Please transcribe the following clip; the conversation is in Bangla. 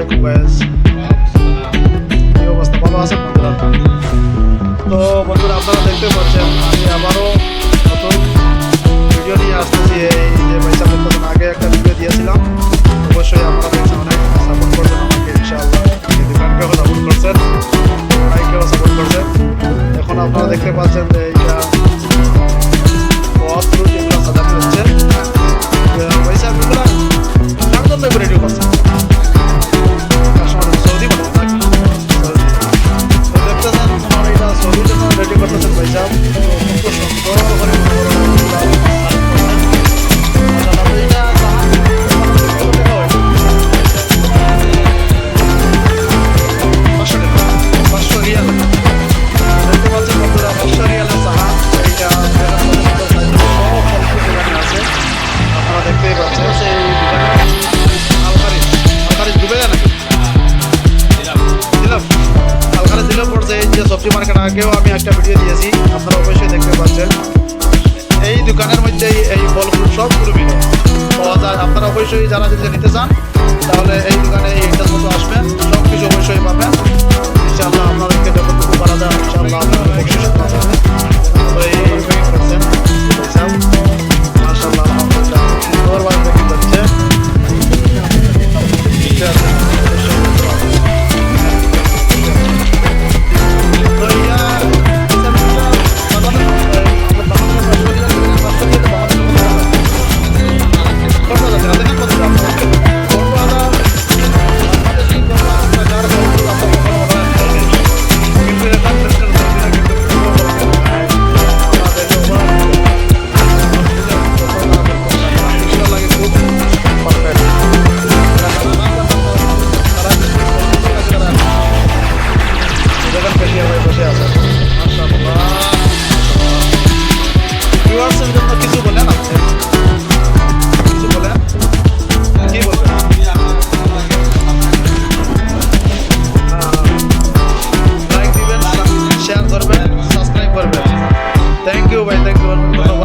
আলাইকুম গাইস, কি অবস্থা? ভালো আছেন বন্ধুরা? তো বন্ধুরা, আপনারা দেখতে পাচ্ছেন আমি আবারও নতুন ভিডিও নিয়ে আসতেছি। এই যে পয়সা দেখতেছেন, আগে একটা ভিডিও দিয়েছিলাম, অবশ্যই আপনারা দেখছেন, অনেক সাপোর্ট করবেন আমাকে ইনশাআল্লাহ। এই দোকানকেও সাপোর্ট করছেন, ভাইকেও সাপোর্ট করছেন। এখন আপনারা দেখতে পাচ্ছেন যে এইটা বহুত ফ্রুট এগুলো সাজানো হচ্ছে। পয়সা এগুলো কার জন্য রেডি করছেন? সৌদি মানুষ নাকি? সৌদি। তো দেখতেছেন আমার এটা সৌদির জন্য রেডি করতেছেন পয়সা। খুব সুন্দর করে দেখতেই পাচ্ছেন সেই আলখারিজ ডুবে যায় নাকি? দিলাম আলখারিজ দিলেও পড়ছে। এই যে সবজি মার্কেট আগেও আমি একটা ভিডিও দিয়েছি, আপনারা অবশ্যই দেখতে পাচ্ছেন। এই দোকানের মধ্যে এই ফল ফ্রুট সবগুলো মিলে পাওয়া যায়। আপনারা অবশ্যই যারা যদি নিতে চান তাহলে এই দোকানে এইটার মতো আসবেন, সব কিছু অবশ্যই পাবেন ইনশাআল্লাহ। আপনাদেরকে যতটুকু পারা যায় ইনশাআল্লাহ আপনারা বকশিশ পাবেন। তো এই করছেন মাশাআল্লাহ, আলহামদুলিল্লাহ, সুন্দরভাবে দেখতে পাচ্ছে। বসে আছে।